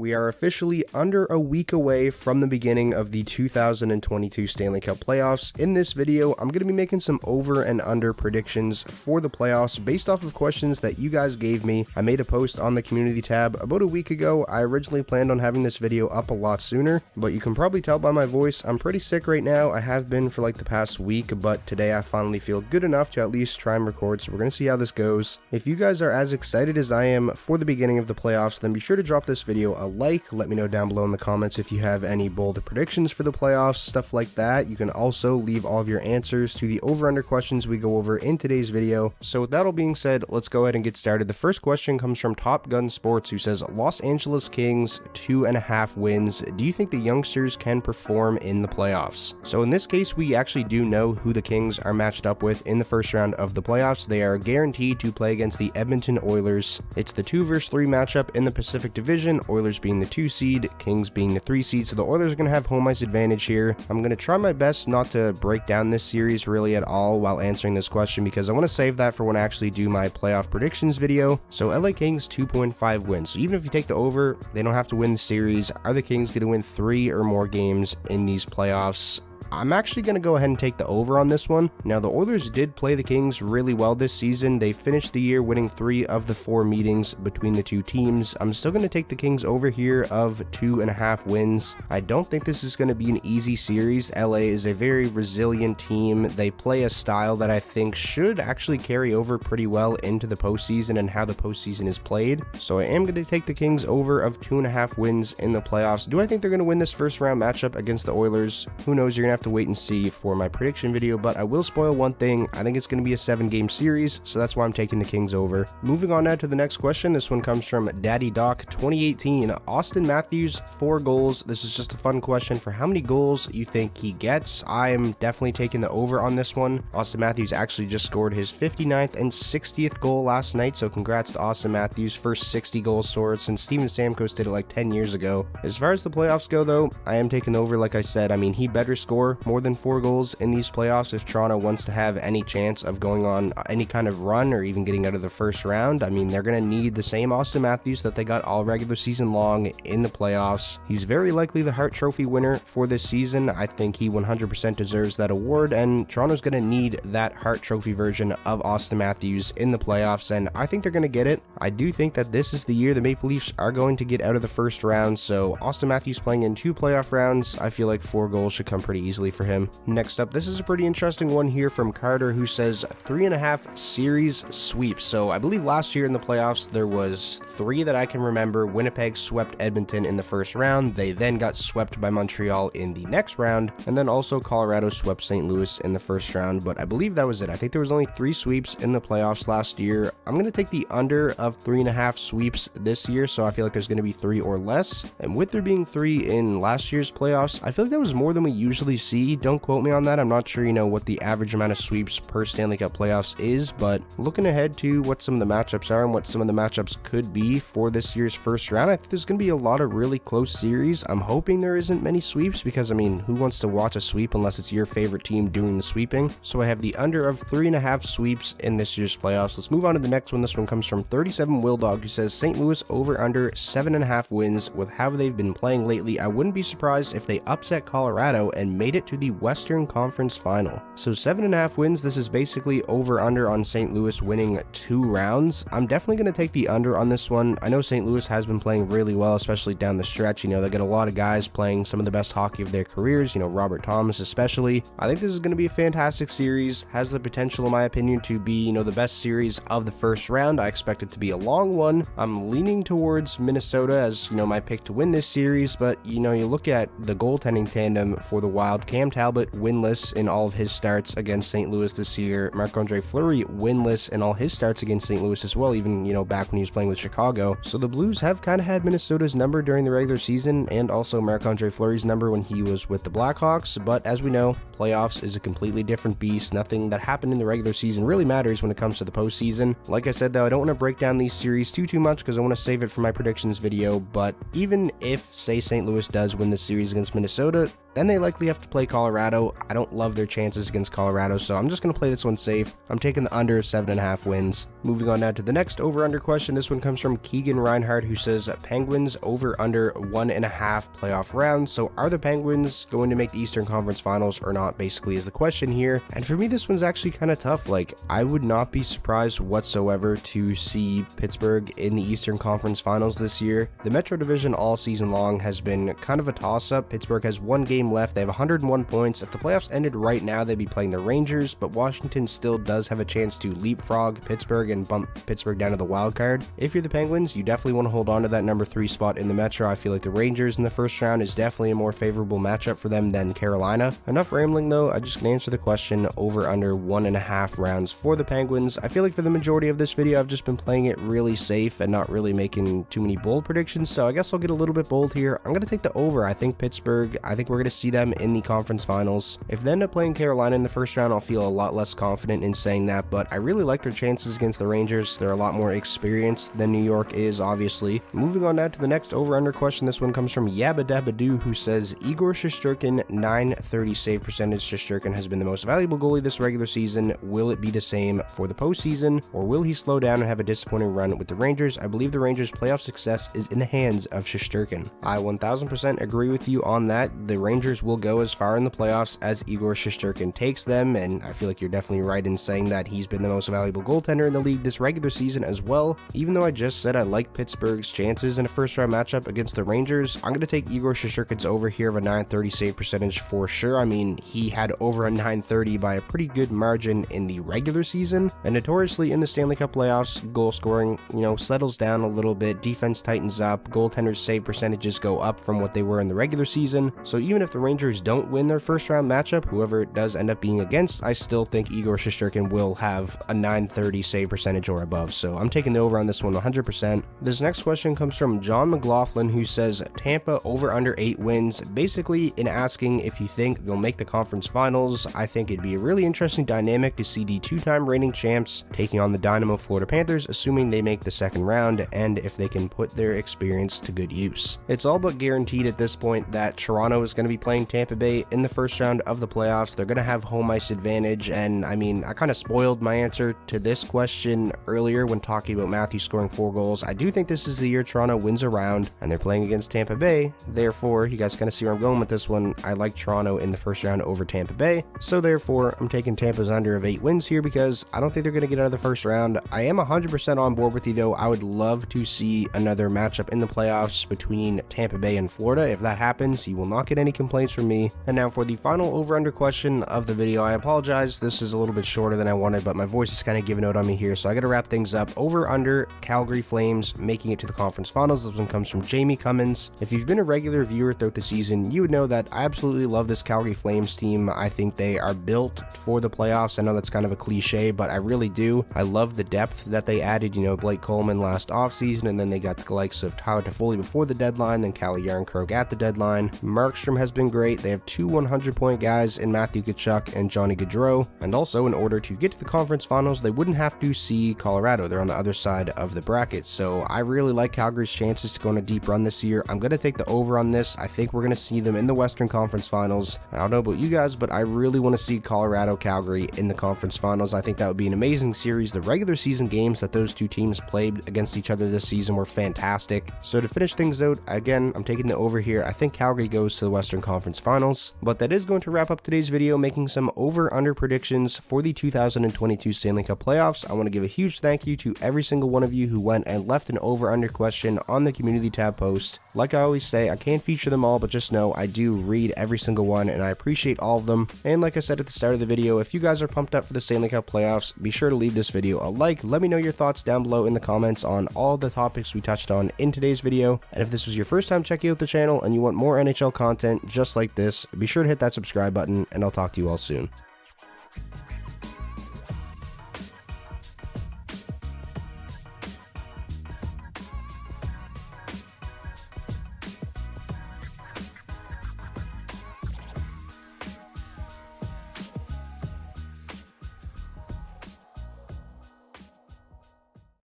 We are officially under a week away from the beginning of the 2022 Stanley Cup playoffs. In this video, I'm going to be making some over and under predictions for the playoffs based off of questions that you guys gave me. I made a post on the community tab about a week ago. I originally planned on having this video up a lot sooner, but you can probably tell by my voice, I'm pretty sick right now. I have been for like the past week, but today I finally feel good enough to at least try and record, so we're going to see how this goes. If you guys are as excited as I am for the beginning of the playoffs, then be sure to drop this video a like. Let me know down below in the comments if you have any bold predictions for the playoffs, stuff like that. You can also leave all of your answers to the over-under questions we go over in today's video. So with that all being said, let's go ahead and get started. The first question comes from Top Gun Sports, who says, Los Angeles Kings 2.5 wins. Do you think the youngsters can perform in the playoffs? So in this case, we actually do know who the Kings are matched up with in the first round of the playoffs. They are guaranteed to play against the Edmonton Oilers. It's the 2 vs 3 matchup in the Pacific Division, Oilers being the 2 seed, Kings being the 3 seed, so the Oilers are going to have home ice advantage here. I'm going to try my best not to break down this series really at all while answering this question, because I want to save that for when I actually do my playoff predictions video. So LA Kings 2.5 wins. So even if you take the over, they don't have to win the series. Are the Kings going to win 3 or more games in these playoffs? I'm actually going to go ahead and take the over on this one. Now, the Oilers did play the Kings really well this season. They finished the year winning 3 of the 4 meetings between the two teams. I'm still going to take the Kings over here of 2.5 wins. I don't think this is going to be an easy series. LA is a very resilient team. They play a style that I think should actually carry over pretty well into the postseason and how the postseason is played. So I am going to take the Kings over of 2.5 wins in the playoffs. Do I think they're going to win this first round matchup against the Oilers? Who knows? You're going to have to wait and see for my prediction video, but I will spoil one thing. I think it's going to be a 7-game series, so that's why I'm taking the Kings over. Moving on now to the next question. This one comes from Daddy Doc 2018. Austin Matthews, 4 goals. This is just a fun question for how many goals you think he gets. I am definitely taking the over on this one. Austin Matthews actually just scored his 59th and 60th goal last night, so congrats to Austin Matthews, first 60 goals scored since Steven Stamkos did it like 10 years ago. As far as the playoffs go though, I am taking the over. Like I said, I mean, he better score more than 4 goals in these playoffs if Toronto wants to have any chance of going on any kind of run or even getting out of the first round. I mean, they're going to need the same Austin Matthews that they got all regular season long in the playoffs. He's very likely the Hart Trophy winner for this season. I think he 100% deserves that award, and Toronto's going to need that Hart Trophy version of Austin Matthews in the playoffs, and I think they're going to get it. I do think that this is the year the Maple Leafs are going to get out of the first round, so Austin Matthews playing in 2 playoff rounds, I feel like 4 goals should come pretty easily for him. Next up, this is a pretty interesting one here from Carter, who says 3.5 series sweeps. So I believe last year in the playoffs there was 3 that I can remember. Winnipeg swept Edmonton in the first round. They then got swept by Montreal in the next round, and then also Colorado swept St. Louis in the first round, but I believe that was it. I think there was only 3 sweeps in the playoffs last year. I'm going to take the under of 3.5 sweeps this year, so I feel like there's going to be 3 or less, and with there being 3 in last year's playoffs, I feel like that was more than we usually see. Don't quote me on that. I'm not sure, what the average amount of sweeps per Stanley Cup playoffs is, but looking ahead to what some of the matchups are and what some of the matchups could be for this year's first round, I think there's going to be a lot of really close series. I'm hoping there isn't many sweeps because, I mean, who wants to watch a sweep unless it's your favorite team doing the sweeping? So I have the under of 3.5 sweeps in this year's playoffs. Let's move on to the next one. This one comes from 37 Will Dog, who says St. Louis over under 7.5 wins. With how they've been playing lately, I wouldn't be surprised if they upset Colorado and made it to the Western Conference Final. So 7.5 wins. This is basically over under on St. Louis winning 2 rounds. I'm definitely going to take the under on this one. I know St. Louis has been playing really well, especially down the stretch. They got a lot of guys playing some of the best hockey of their careers, Robert Thomas especially. I think this is going to be a fantastic series. Has the potential, in my opinion, to be, the best series of the first round. I expect it to be a long one. I'm leaning towards Minnesota as, my pick to win this series, but, you look at the goaltending tandem for the Wild. Cam Talbot winless in all of his starts against St. Louis this year. Marc-Andre Fleury winless in all his starts against St. Louis as well, even, back when he was playing with Chicago. So the Blues have kind of had Minnesota's number during the regular season, and also Marc-Andre Fleury's number when he was with the Blackhawks, but as we know, playoffs is a completely different beast. Nothing that happened in the regular season really matters when it comes to the postseason. Like I said though, I don't want to break down these series too much because I want to save it for my predictions video, but even if, say, St. Louis does win this series against Minnesota, Then they likely have to play Colorado. I don't love their chances against Colorado, so I'm just going to play this one safe. I'm taking the under 7.5 wins. Moving on now to the next over-under question. This one comes from Keegan Reinhardt, who says Penguins over-under 1.5 playoff rounds. So are the Penguins going to make the Eastern Conference Finals or not, basically is the question here. And for me, this one's actually kind of tough. Like, I would not be surprised whatsoever to see Pittsburgh in the Eastern Conference Finals this year. The Metro Division all season long has been kind of a toss-up. Pittsburgh has one game left. They have 101 points. If the playoffs ended right now, they'd be playing the Rangers, but Washington still does have a chance to leapfrog Pittsburgh and bump Pittsburgh down to the wild card. If you're the Penguins, you definitely want to hold on to that number 3 spot in the Metro. I feel like the Rangers in the first round is definitely a more favorable matchup for them than Carolina. Enough rambling though, I'm just going to answer the question over under 1.5 rounds for the Penguins. I feel like for the majority of this video, I've just been playing it really safe and not really making too many bold predictions, so I guess I'll get a little bit bold here. I'm going to take the over. I think Pittsburgh, I think we're going to see them in the conference finals. If they end up playing Carolina in the first round, I'll feel a lot less confident in saying that, but I really like their chances against the Rangers. They're a lot more experienced than New York is, obviously. Moving on now to the next over-under question. This one comes from Yabba Dabba Doo, who says Igor Shesterkin, 930 save percentage. Shesterkin has been the most valuable goalie this regular season. Will it be the same for the postseason, or will he slow down and have a disappointing run with the Rangers? I believe the Rangers' playoff success is in the hands of Shesterkin. I 1000% agree with you on that. The Rangers will go as far in the playoffs as Igor Shesterkin takes them, and I feel like you're definitely right in saying that he's been the most valuable goaltender in the league this regular season as well. Even though I just said I like Pittsburgh's chances in a first-round matchup against the Rangers, I'm going to take Igor Shesterkin's over here of a 930 save percentage for sure. I mean, he had over a 930 by a pretty good margin in the regular season, and notoriously in the Stanley Cup playoffs, goal scoring, settles down a little bit, defense tightens up, goaltenders' save percentages go up from what they were in the regular season. So even if the Rangers don't win their first-round matchup, whoever it does end up being against, I still think Igor Shesterkin will have a 930 save percentage or above. So I'm taking the over on this one 100%. This next question comes from John McLaughlin, who says Tampa over under 8 wins. Basically in asking if you think they'll make the conference finals. I think it'd be a really interesting dynamic to see the 2-time reigning champs taking on the Dynamo Florida Panthers, assuming they make the second round and if they can put their experience to good use. It's all but guaranteed at this point that Toronto is going to be playing Tampa Bay in the first round of the playoffs. They're going to have home ice advantage, and I mean, I kind of spoiled my answer to this question earlier when talking about Matthews scoring 4 goals. I do think this is the year Toronto wins a round, and they're playing against Tampa Bay. Therefore, you guys kind of see where I'm going with this one. I like Toronto in the first round over Tampa Bay, so therefore I'm taking Tampa's under of 8 wins here because I don't think they're going to get out of the first round. I am 100% on board with you though. I would love to see another matchup in the playoffs between Tampa Bay and Florida. If that happens, you will not get any complaints from me. And now for the final over-under question of the video. I apologize, this is a little bit shorter than I wanted, but my voice is kind of giving out on me here, so I got to wrap things up. Over-under Calgary Flames making it to the conference finals. This one comes from Jamie Cummins. If you've been a regular viewer throughout the season, you would know that I absolutely love this Calgary Flames team. I think they are built for the playoffs. I know that's kind of a cliche, but I really do. I love the depth that they added, Blake Coleman last offseason, and then they got the likes of Tyler Toffoli before the deadline, then Calle Yarncroke at the deadline. Markstrom has been great. They have 2 100-point guys in Matthew Tkachuk and Johnny Gaudreau, and also in order to get to the conference finals, they wouldn't have to see Colorado. They're on the other side of the bracket, so I really like Calgary's chances to go on a deep run this year. I'm going to take the over on this. I think we're going to see them in the Western Conference Finals. I don't know about you guys, but I really want to see Colorado-Calgary in the conference finals. I think that would be an amazing series. The regular season games that those two teams played against each other this season were fantastic. So to finish things out, again, I'm taking the over here. I think Calgary goes to the Western Conference Finals, but that is going to wrap up today's video, making some over-under predictions for the 2022 Stanley Cup playoffs. I want to give a huge thank you to every single one of you who went and left an over-under question on the community tab post. Like I always say, I can't feature them all, but just know I do read every single one, and I appreciate all of them. And like I said at the start of the video, if you guys are pumped up for the Stanley Cup playoffs, be sure to leave this video a like. Let me know your thoughts down below in the comments on all the topics we touched on in today's video. And if this was your first time checking out the channel and you want more NHL content just like this, be sure to hit that subscribe button, and I'll talk to you all soon.